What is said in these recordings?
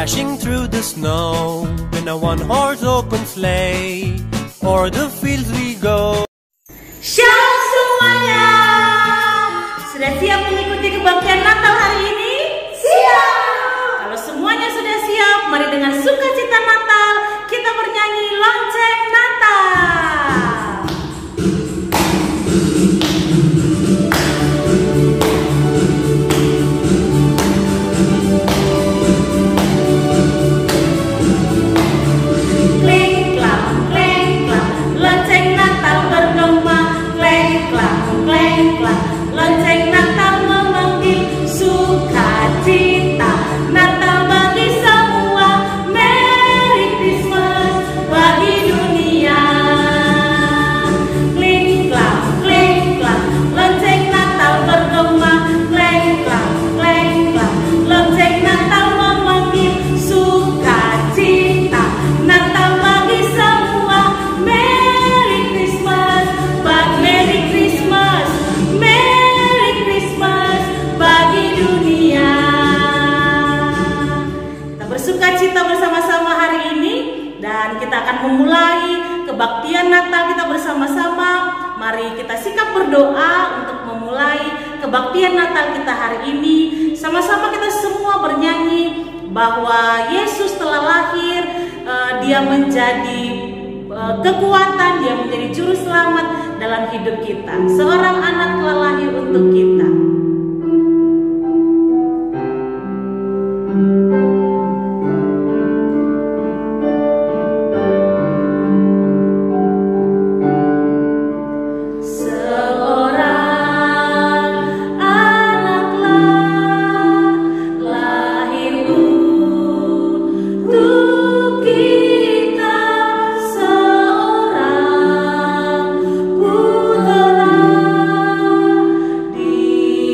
dashing through the snow in a one-horse open sleigh. O'er the fields we go. Shalom semuanya! Sudah siap mengikuti kebaktian Natal hari ini? Siap! Kalau semuanya sudah siap, mari dengan sukacita Natal kita bernyanyi lonceng Natal. Lonceng Natal memanggil sukacita Natal bagi semua. Merry Christmas bagi dunia. Kling klang, lonceng Natal bergema. Kling klang, lonceng Natal memanggil sukacita Natal bagi semua. Merry Christmas, Merry Christmas, Merry Christmas bagi dunia. Kita bersukacita bersama-sama hari ini dan kita akan memulai kebaktian Natal kita bersama-sama. Mari kita sikap berdoa untuk memulai kebaktian Natal kita hari ini. Sama-sama kita semua bernyanyi bahwa Yesus telah lahir, Dia menjadi kekuatan, Dia menjadi juru selamat dalam hidup kita. Seorang anak telah lahir untuk kita. Di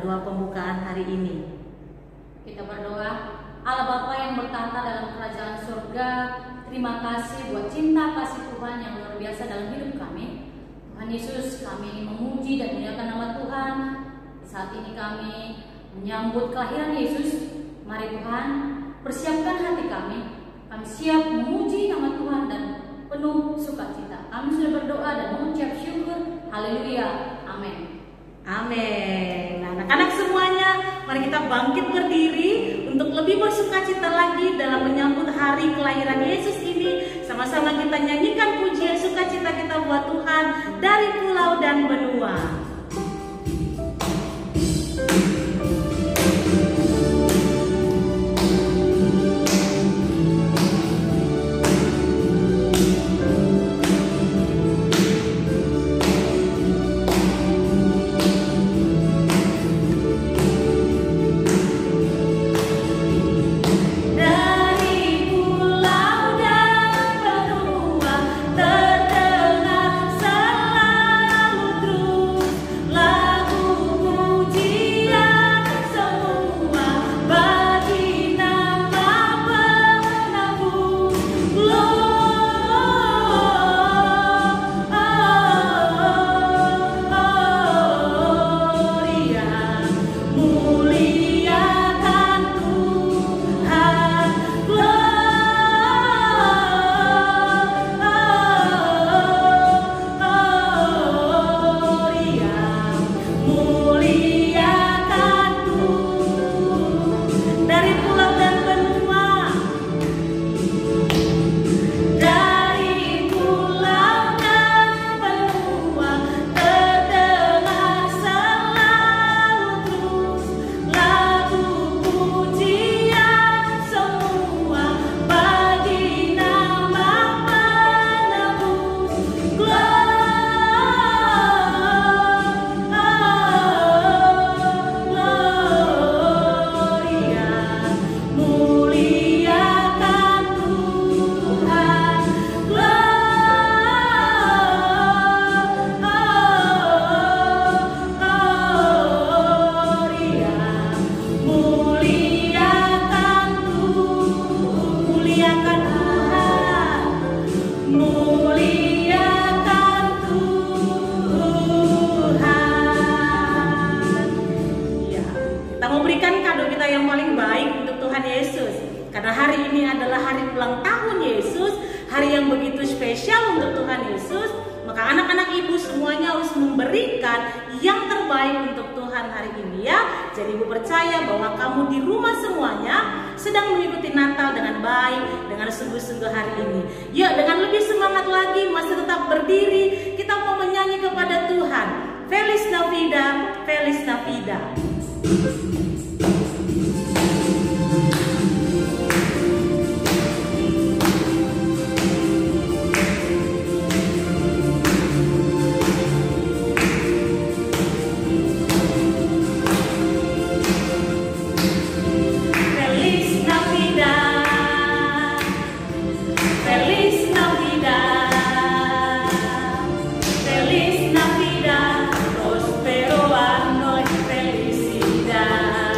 doa pembukaan hari ini. Kita berdoa. Allah Bapa yang bertahta dalam kerajaan surga, terima kasih buat cinta kasih Tuhan yang luar biasa dalam hidup kami. Tuhan Yesus, kami memuji dan memuliakan nama Tuhan. Saat ini kami menyambut kelahiran Yesus. Mari Tuhan, persiapkan hati kami. Kami siap memuji nama Tuhan dan penuh sukacita. Kami sudah berdoa dan mengucap syukur. Haleluya. Amin. Amin. Nah, anak-anak semuanya, mari kita bangkit berdiri untuk lebih bersukacita lagi dalam menyambut hari kelahiran Yesus ini. Sama-sama kita nyanyikan pujian sukacita kita buat Tuhan dari pulau dan benua. Karena hari ini adalah hari ulang tahun Yesus, hari yang begitu spesial untuk Tuhan Yesus, maka anak-anak ibu semuanya harus memberikan yang terbaik untuk Tuhan hari ini ya. Jadi ibu percaya bahwa kamu di rumah semuanya sedang mengikuti Natal dengan baik, dengan sungguh-sungguh hari ini. Yuk dengan lebih semangat lagi, masih tetap berdiri, kita mau menyanyi kepada Tuhan. Feliz Navidad, Feliz Navidad. Feliz Navidad, prospero anno y felicidad.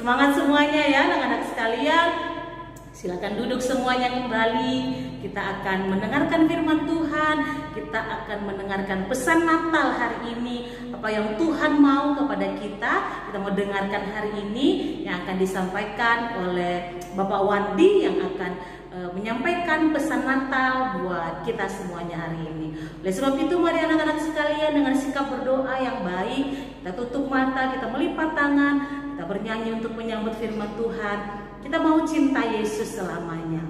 Semangat semuanya ya anak-anak sekalian. Silakan duduk semuanya kembali. Kita akan mendengarkan firman Tuhan. Kita akan mendengarkan pesan Natal hari ini. Apa yang Tuhan mau kepada kita. Kita mau dengarkan hari ini yang akan disampaikan oleh Bapak Wandi yang akan menyampaikan pesan Natal buat kita semuanya hari ini. Oleh sebab itu mari anak-anak sekalian dengan sikap berdoa yang baik, kita tutup mata, kita melipat tangan, kita bernyanyi untuk menyambut firman Tuhan. Kita mau cinta Yesus selamanya.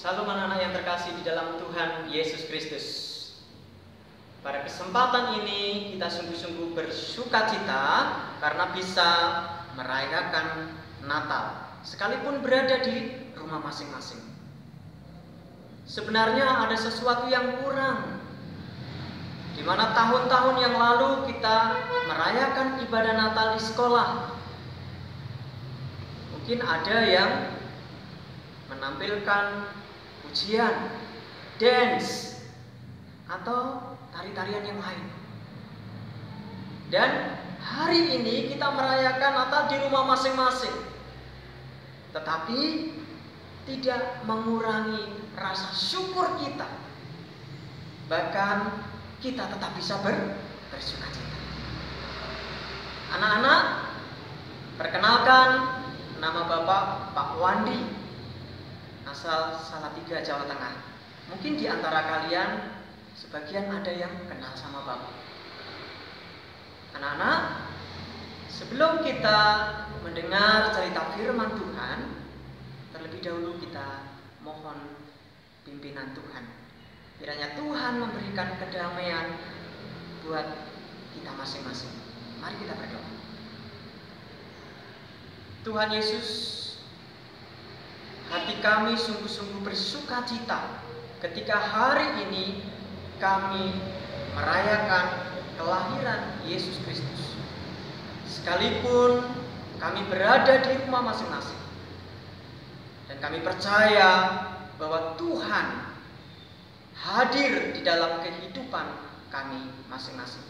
Salam anak-anak yang terkasih di dalam Tuhan Yesus Kristus. Pada kesempatan ini kita sungguh-sungguh bersukacita karena bisa merayakan Natal, sekalipun berada di rumah masing-masing. Sebenarnya ada sesuatu yang kurang, di mana tahun-tahun yang lalu kita merayakan ibadah Natal di sekolah. Mungkin ada yang menampilkan ujian, dance, atau tari-tarian yang lain. Dan hari ini kita merayakan Natal di rumah masing-masing, tetapi tidak mengurangi rasa syukur kita. Bahkan kita tetap bisa bersukacita. Anak-anak, perkenalkan, nama Bapak Pak Wandi, asal Salatiga, Jawa Tengah. Mungkin di antara kalian sebagian ada yang kenal sama Bapak. Anak-anak, sebelum kita mendengar cerita firman Tuhan, terlebih dahulu kita mohon pimpinan Tuhan. Kiranya Tuhan memberikan kedamaian buat kita masing-masing. Mari kita berdoa. Tuhan Yesus, hati kami sungguh-sungguh bersukacita ketika hari ini kami merayakan kelahiran Yesus Kristus. Sekalipun kami berada di rumah masing-masing, dan kami percaya bahwa Tuhan hadir di dalam kehidupan kami masing-masing.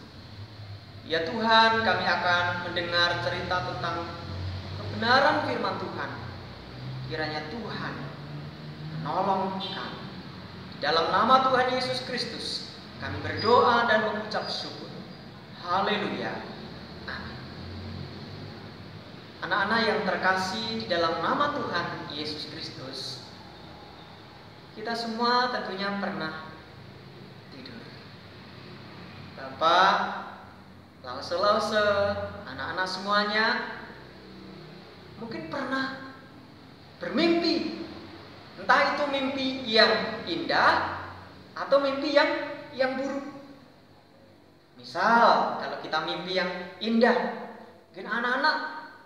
Ya Tuhan, kami akan mendengar cerita tentang kebenaran firman Tuhan. Kiranya Tuhan menolong kami. Dalam nama Tuhan Yesus Kristus kami berdoa dan mengucap syukur. Haleluya. Amin. anak-anak yang terkasih di dalam nama Tuhan Yesus Kristus, kita semua tentunya pernah tidur. Bapak, lause-lause, anak-anak semuanya mungkin pernah bermimpi. Entah itu mimpi yang indah atau mimpi yang buruk. Misal, kalau kita mimpi yang indah, mungkin anak-anak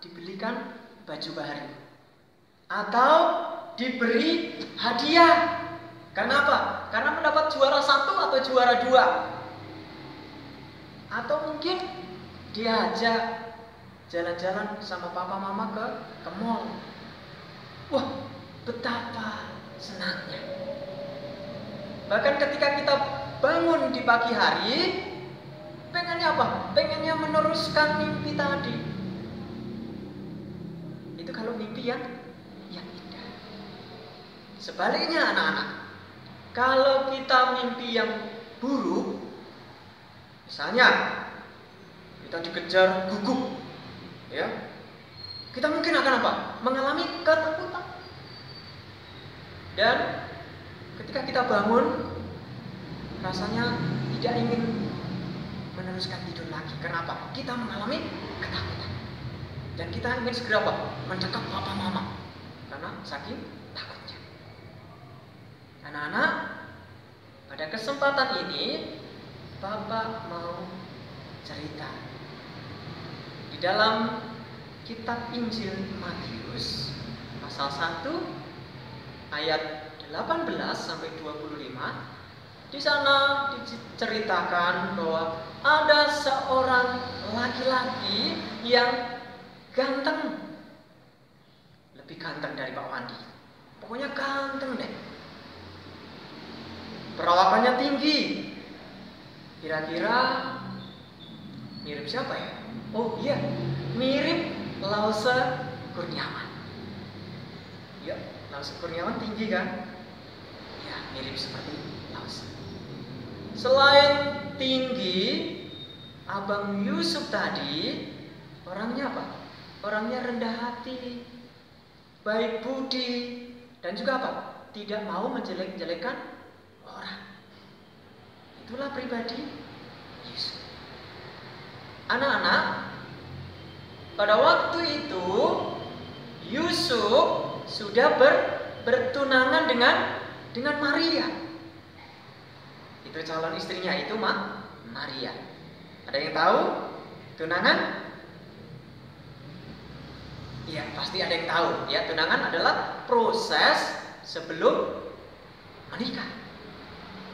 dibelikan baju baru atau diberi hadiah. Karena apa? Karena mendapat juara 1 atau juara 2. Atau mungkin diajak jalan-jalan sama papa mama ke mall. Wah, betapa senangnya. Bahkan ketika kita bangun di pagi hari, pengennya apa? Pengennya meneruskan mimpi tadi. Itu kalau mimpi yang indah. Sebaliknya anak-anak, kalau kita mimpi yang buruk, misalnya kita dikejar gugup, ya, kita mungkin akan apa? Mengalami ketakutan. Dan ketika kita bangun, rasanya tidak ingin meneruskan tidur lagi. Kenapa? Kita mengalami ketakutan. Dan kita ingin segera apa? Mendekap papa mama. Karena saking takutnya. Anak-anak, pada kesempatan ini Bapak mau cerita. Di dalam kitab Injil Matius pasal 1 ayat 18 sampai 25, di sana diceritakan bahwa ada seorang laki-laki yang ganteng, lebih ganteng dari Pak Wandi. Pokoknya ganteng deh. Perawakannya tinggi. Kira-kira mirip siapa ya? Oh iya, mirip Lause Kurniawan. Ya, Lause Kurniawan tinggi kan? Ya, mirip seperti Lause. Selain tinggi, Abang Yusuf tadi orangnya apa? Orangnya rendah hati, baik budi, dan juga apa? Tidak mau menjelek-jelekan orang. Itulah pribadi Yusuf. Anak-anak, pada waktu itu Yusuf sudah bertunangan dengan Maria. Itu calon istrinya itu Maria. Ada yang tahu tunangan? Ya, pasti ada yang tahu. Ya, tunangan adalah proses sebelum menikah.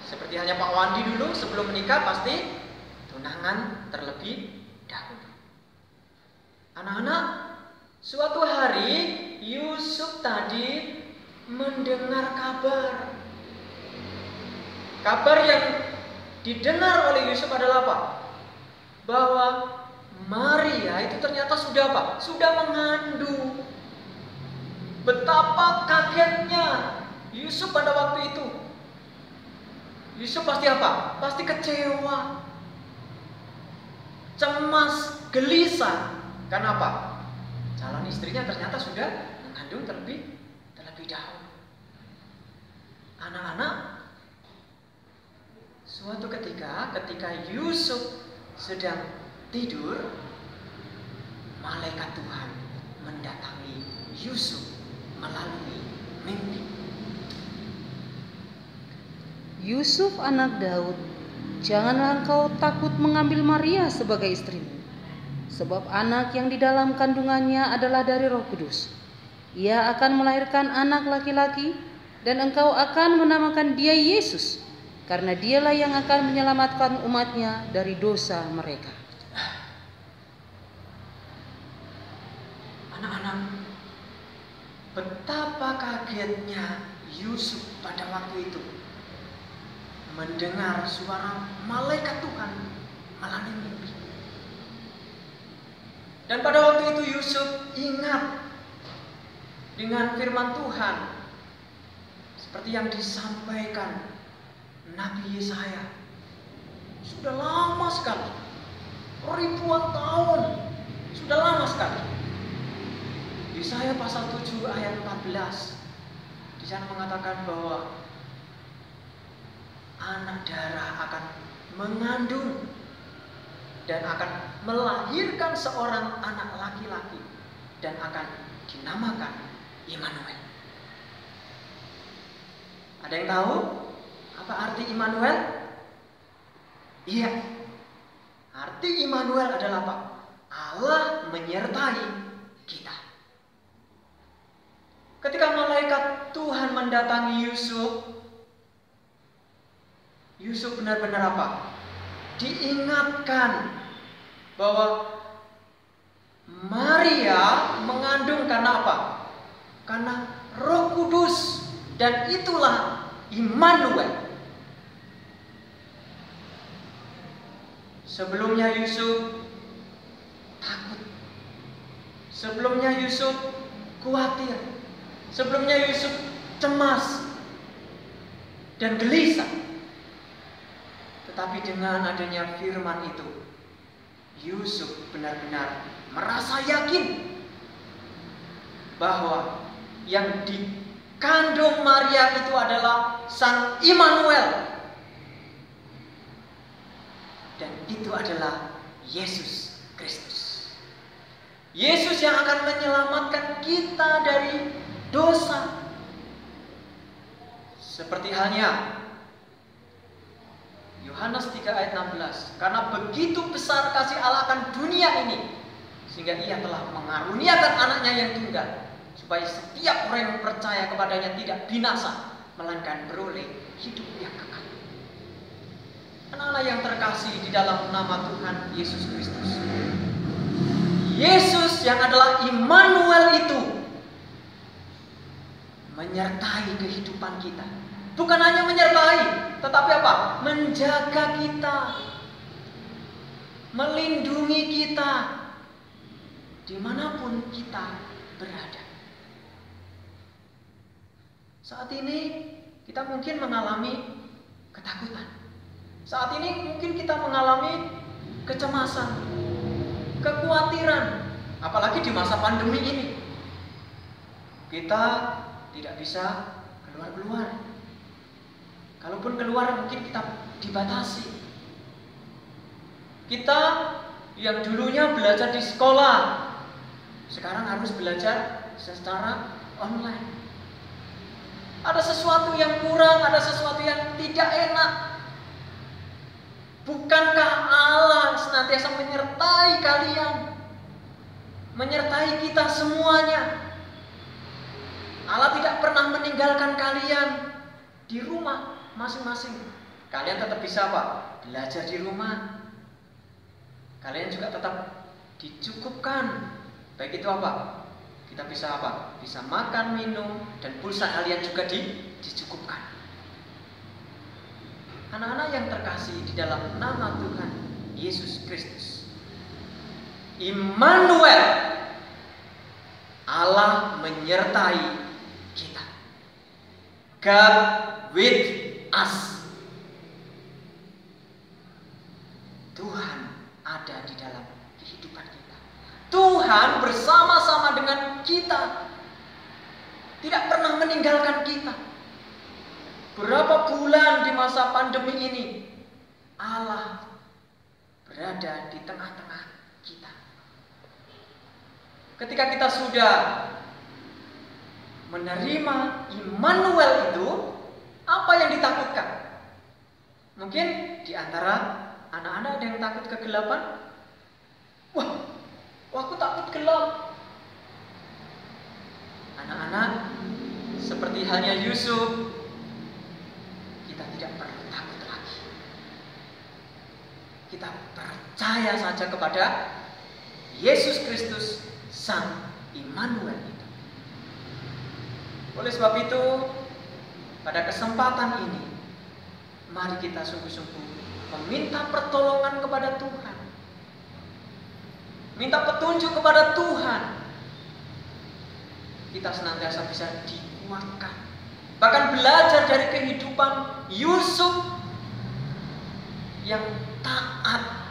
Seperti hanya Pak Wandi dulu sebelum menikah pasti tunangan terlebih dahulu. Anak-anak, suatu hari Yusuf tadi mendengar kabar. Kabar yang didengar oleh Yusuf adalah apa? Bahwa Maria itu ternyata sudah apa? Sudah mengandung. Betapa kagetnya Yusuf pada waktu itu. Yusuf pasti apa? Pasti kecewa, cemas, gelisah. Karena apa? Calon istrinya ternyata sudah mengandung terlebih dahulu. Anak-anak, suatu ketika Yusuf sedang tidur, malaikat Tuhan mendatangi Yusuf melalui mimpi. Yusuf anak Daud, janganlah engkau takut mengambil Maria sebagai istrimu, sebab anak yang di dalam kandungannya adalah dari Roh Kudus. Ia akan melahirkan anak laki-laki, dan engkau akan menamakan dia Yesus, karena dialah yang akan menyelamatkan umatnya dari dosa mereka. Anak-anak, betapa kagetnya Yusuf pada waktu itu mendengar suara malaikat Tuhan melalui mimpi. Dan pada waktu itu Yusuf ingat dengan firman Tuhan seperti yang disampaikan Nabi Yesaya. Sudah lama sekali, ribuan tahun, sudah lama sekali. Yesaya pasal 7 ayat 14 di sana mengatakan bahwa anak darah akan mengandung dan akan melahirkan seorang anak laki-laki dan akan dinamakan Immanuel. Ada yang tahu apa arti Immanuel? Iya. Arti Immanuel adalah apa? Allah menyertai kita. Ketika malaikat Tuhan mendatangi Yusuf benar-benar apa? Diingatkan bahwa Maria mengandung karena apa? Karena Roh Kudus, dan itulah Immanuel. Sebelumnya Yusuf takut. Sebelumnya Yusuf khawatir. Sebelumnya Yusuf cemas dan gelisah. Tetapi dengan adanya firman itu, Yusuf benar-benar merasa yakin bahwa yang dikandung Maria itu adalah Sang Immanuel. Dan itu adalah Yesus Kristus. Yesus yang akan menyelamatkan kita dari dosa. Seperti halnya Yohanes 3 ayat 16. Karena begitu besar kasih Allah akan dunia ini, sehingga Ia telah mengaruniakan anaknya yang tunggal, supaya setiap orang yang percaya kepadanya tidak binasa, melainkan beroleh hidup yang kekal. Anak-anak yang terkasih di dalam nama Tuhan Yesus Kristus, Yesus yang adalah Immanuel itu menyertai kehidupan kita. Bukan hanya menyertai, tetapi apa? Menjaga kita, melindungi kita dimanapun kita berada. Saat ini kita mungkin mengalami ketakutan. Saat ini mungkin kita mengalami kecemasan, kekhawatiran, apalagi di masa pandemi ini. Kita tidak bisa keluar-keluar. Kalaupun keluar mungkin kita dibatasi. Kita yang dulunya belajar di sekolah, sekarang harus belajar secara online. Ada sesuatu yang kurang, ada sesuatu yang tidak enak. Bukankah Allah senantiasa menyertai kalian, menyertai kita semuanya? Allah tidak pernah meninggalkan kalian di rumah masing-masing. Kalian tetap bisa apa? Belajar di rumah. Kalian juga tetap dicukupkan. Baik itu apa? Kita bisa apa? Bisa makan, minum, dan pulsa kalian juga dicukupkan. Anak-anak yang terkasih di dalam nama Tuhan Yesus Kristus, Immanuel, Allah menyertai kita. God with us. Tuhan ada di dalam kehidupan kita. Tuhan bersama-sama dengan kita, tidak pernah meninggalkan kita. Berapa bulan di masa pandemi ini, Allah berada di tengah-tengah kita. Ketika kita sudah menerima Immanuel itu, apa yang ditakutkan? Mungkin di antara anak-anak ada yang takut kegelapan. Wah, aku takut gelap. Anak-anak, seperti halnya Yusuf, kita tidak perlu takut lagi. Kita percaya saja kepada Yesus Kristus, Sang Immanuel itu. Oleh sebab itu, pada kesempatan ini, mari kita sungguh-sungguh meminta pertolongan kepada Tuhan, minta petunjuk kepada Tuhan. Kita senantiasa bisa dikuatkan, bahkan belajar dari kehidupan Yusuf yang taat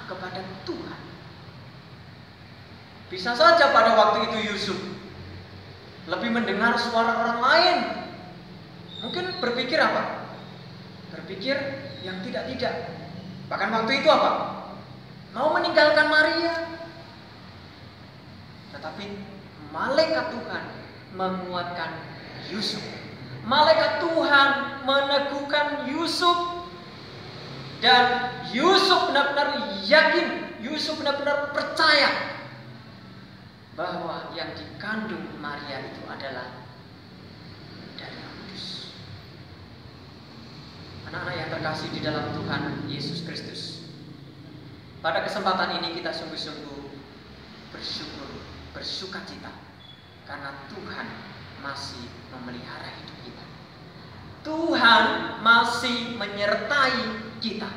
kepada Tuhan. Bisa saja pada waktu itu Yusuf lebih mendengar suara orang lain. Mungkin berpikir apa? Berpikir yang tidak-tidak. Bahkan waktu itu apa? Mau meninggalkan Maria. Tetapi malaikat Tuhan menguatkan Yusuf. Malaikat Tuhan meneguhkan Yusuf. Dan Yusuf benar-benar yakin, Yusuf benar-benar percaya bahwa yang dikandung Maria itu adalah dari Roh Kudus. Anak-anak yang terkasih di dalam Tuhan Yesus Kristus, pada kesempatan ini kita sungguh-sungguh bersyukur, bersukacita karena Tuhan masih memelihara hidup kita. Tuhan masih menyertai kita.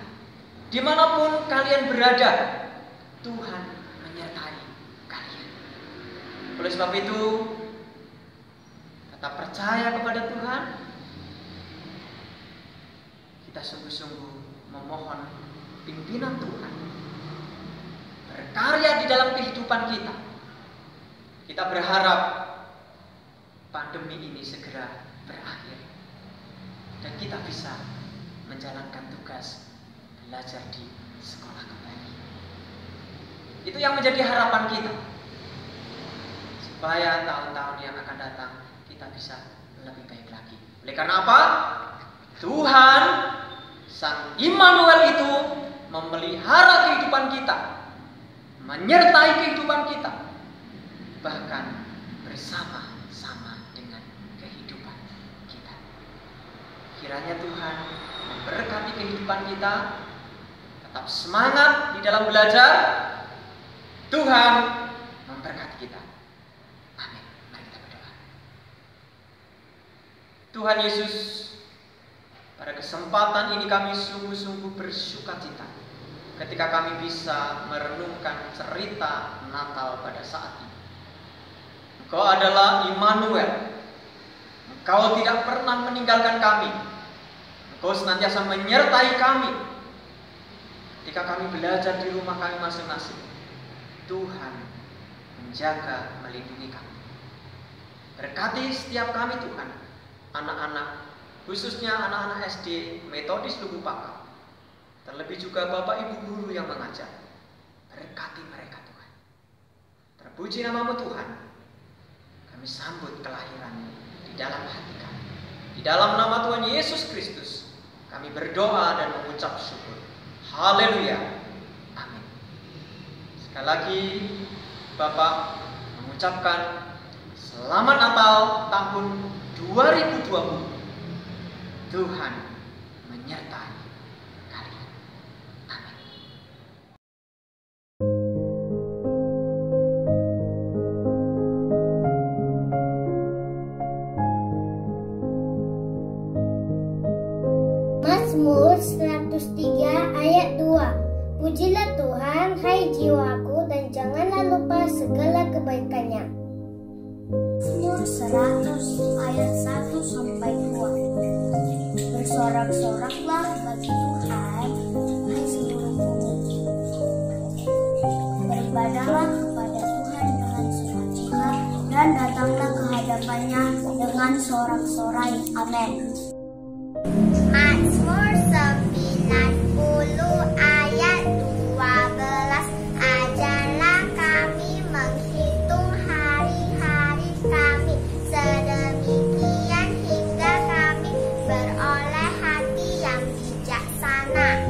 Dimanapun kalian berada, Tuhan menyertai kalian. Oleh sebab itu, tetap percaya kepada Tuhan. Kita sungguh-sungguh memohon pimpinan Tuhan berkarya di dalam kehidupan kita. Kita berharap pandemi ini segera berakhir dan kita bisa menjalankan tugas belajar di sekolah kembali. Itu yang menjadi harapan kita, supaya tahun-tahun yang akan datang kita bisa lebih baik lagi. Oleh karena apa? Tuhan Sang Immanuel itu memelihara kehidupan kita, menyertai kehidupan kita, bahkan bersama-sama dengan kehidupan kita. Kiranya Tuhan memberkati kehidupan kita, tetap semangat di dalam belajar. Tuhan memberkati kita. Amin. Mari kita berdoa. Tuhan Yesus, pada kesempatan ini kami sungguh-sungguh bersukacita ketika kami bisa merenungkan cerita Natal pada saat ini. Engkau adalah Immanuel. Engkau tidak pernah meninggalkan kami. Engkau senantiasa menyertai kami ketika kami belajar di rumah kami masing-masing. Tuhan menjaga, melindungi kami. Berkati setiap kami Tuhan, anak-anak, khususnya anak-anak SD Metodis Lubu Pakam, terlebih juga Bapak Ibu guru yang mengajar. Berkati mereka Tuhan. Terpuji nama-Mu Tuhan. Kami sambut kelahiran-Mu di dalam hati kami. Di dalam nama Tuhan Yesus Kristus kami berdoa dan mengucap syukur. Haleluya. Amin. Sekali lagi Bapak mengucapkan selamat Natal tahun 2020. Tuhan menyertai kalian. Amin. Mazmur 103 ayat 2. Pujilah Tuhan, hai jiwaku, dan janganlah lupa segala kebaikannya. Mazmur 100 ayat 1 sampai 2. Bersorak-soraklah bagi Tuhan, hai seluruh bumi. Beribadahlah kepada Tuhan dengan sukacita, dan datanglah ke hadapannya dengan sorak-sorai. Amin. Mazmur 90 ayat 12. Ajarlah kami menghitung hari-hari kami, sedemikian hingga kami beroleh hati yang bijaksana.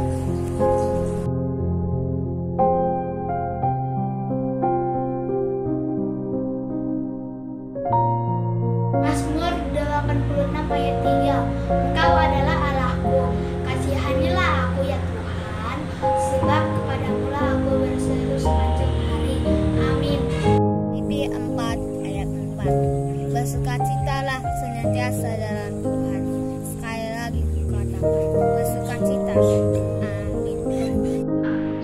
Mazmur 86 ayat 3. Engkau adalah Allahku, kasihanilah aku ya Tuhan, sebab kepadamu-lah aku berseru sepanjang hari. Amin. Filipi 4 ayat 4. Bersukacitalah senantiasa dalam Tuhan. Sekali lagi kukatakan, bersukacita. Amin.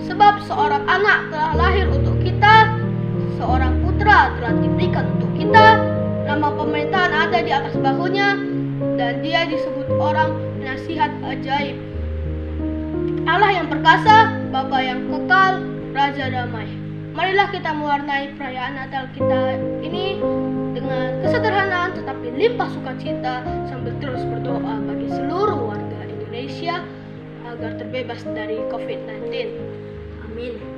Sebab seorang anak telah lahir untuk kita, seorang putra telah diberikan untuk kita, nama pemerintahan ada di atas bahunya, dan dia disebut orang penasihat ajaib, Allah yang perkasa, Bapa yang kekal, Raja damai. Marilah kita mewarnai perayaan Natal kita ini dengan kesederhanaan tetapi limpah sukacita sambil terus berdoa bagi seluruh warga Indonesia agar terbebas dari COVID-19. Amin.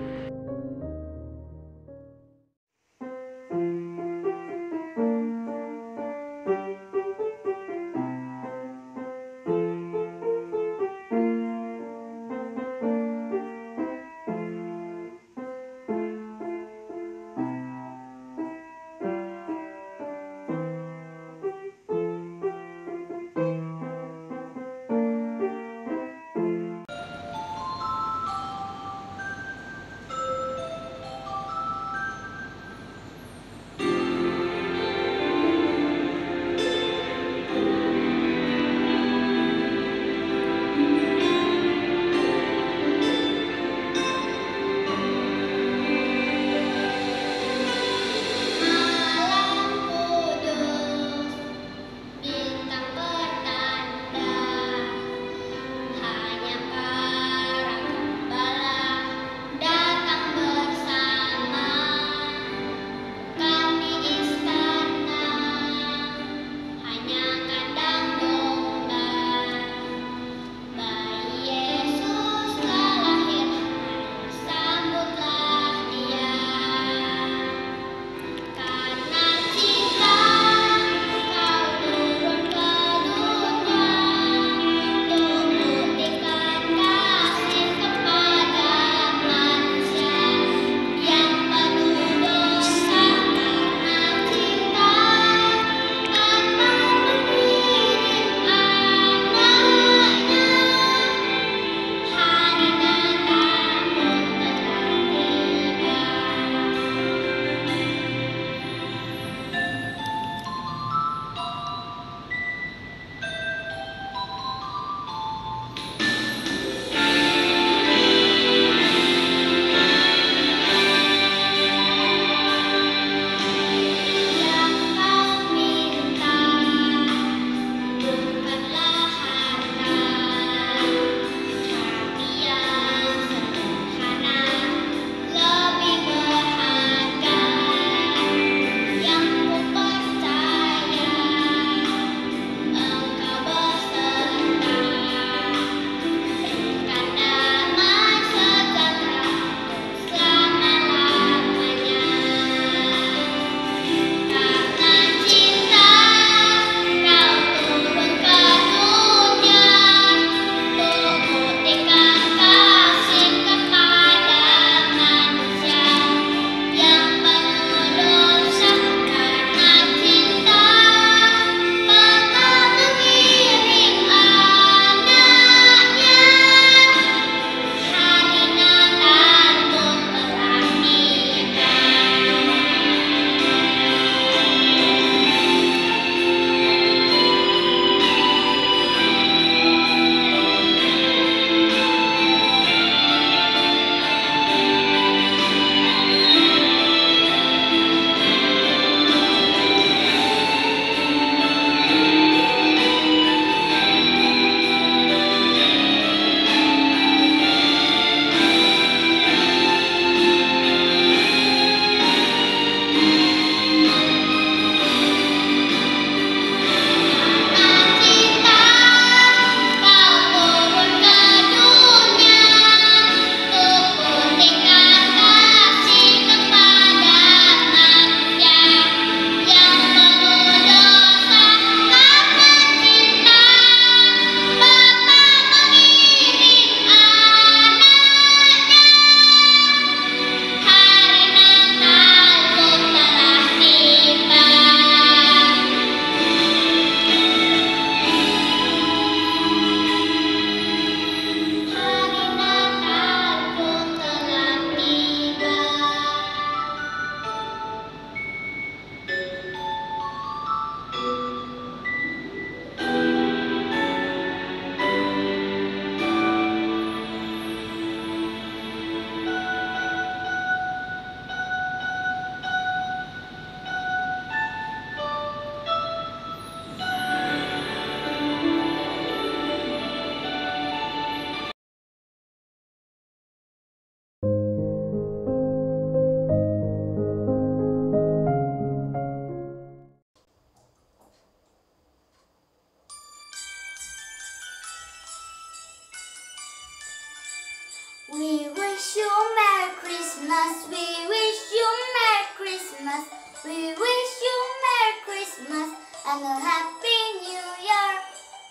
We wish you Merry Christmas. We wish you Merry Christmas. We wish you Merry Christmas and a Happy New Year.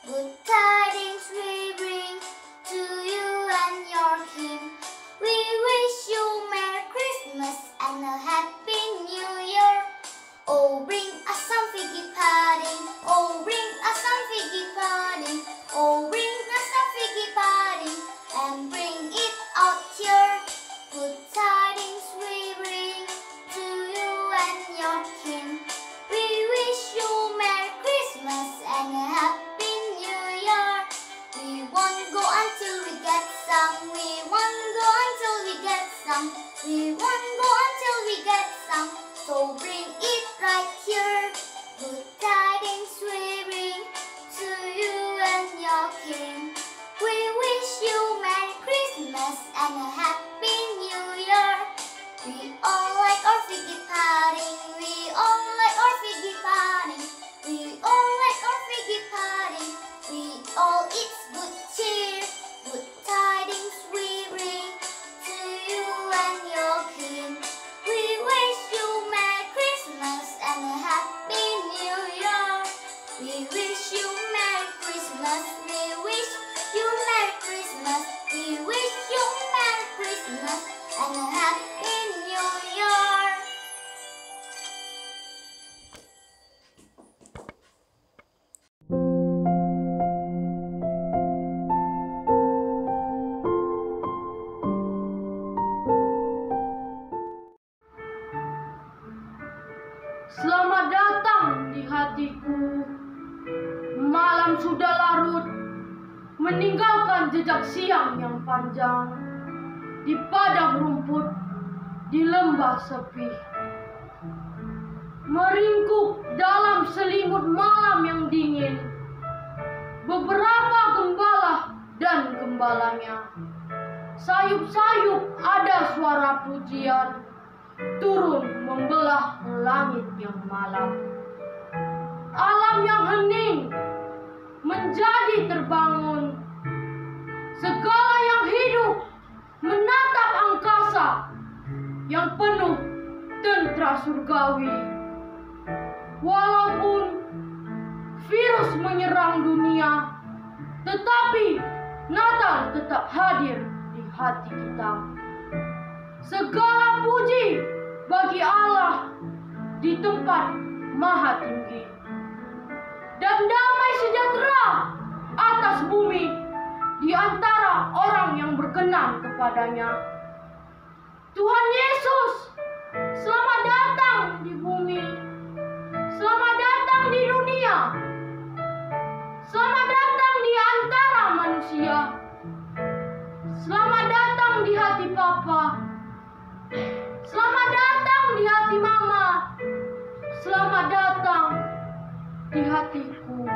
Good tidings we bring to you and your king. We wish you Merry Christmas and a Happy New Year. Oh, bring us some figgy pudding. Oh, bring us some figgy pudding. Oh, bring us some figgy pudding and bring it out here. Good tidings we bring to you and your king. We wish you Merry Christmas and a Happy New Year. We won't go until we get some. We won't go until we get some. We won't go until we get some. So bring it right here. Good tidings we bring to you and your king. We wish you Merry Christmas and a Happy New Year. We all like our figgy pudding. We all like our figgy pudding. We all like our figgy pudding. We all eat good cheer. Good tidings we bring to you and your king. We wish you Merry Christmas and a Happy New Year. We wish you Merry Christmas. We wish you Merry Christmas. We wish you Merry Christmas and a Happy New Year. Selamat datang di hatiku. Malam sudah larut, meninggalkan jejak siang yang panjang. Di padang rumput, di lembah sepi, meringkuk dalam selimut malam yang dingin. Beberapa gembala dan gembalanya, sayup-sayup ada suara pujian turun membelah langit yang malam. Alam yang hening menjadi terbangun. Segala yang hidup menatap angkasa yang penuh tentera surgawi. Walaupun virus menyerang dunia, tetapi Natal tetap hadir di hati kita. Segala puji bagi Allah di tempat maha tinggi, dan damai sejahtera atas bumi di antara orang yang berkenan kepadanya. Tuhan Yesus, selamat datang di bumi. Selamat datang di dunia. Selamat datang di antara manusia. Selamat datang di hati Papa. Selamat datang di hati Mama. Selamat datang di hatiku.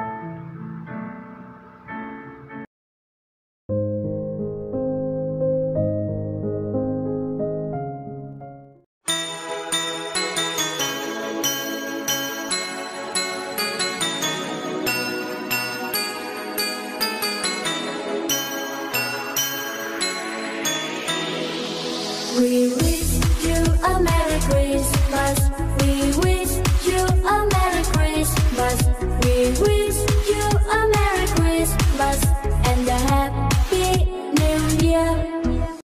We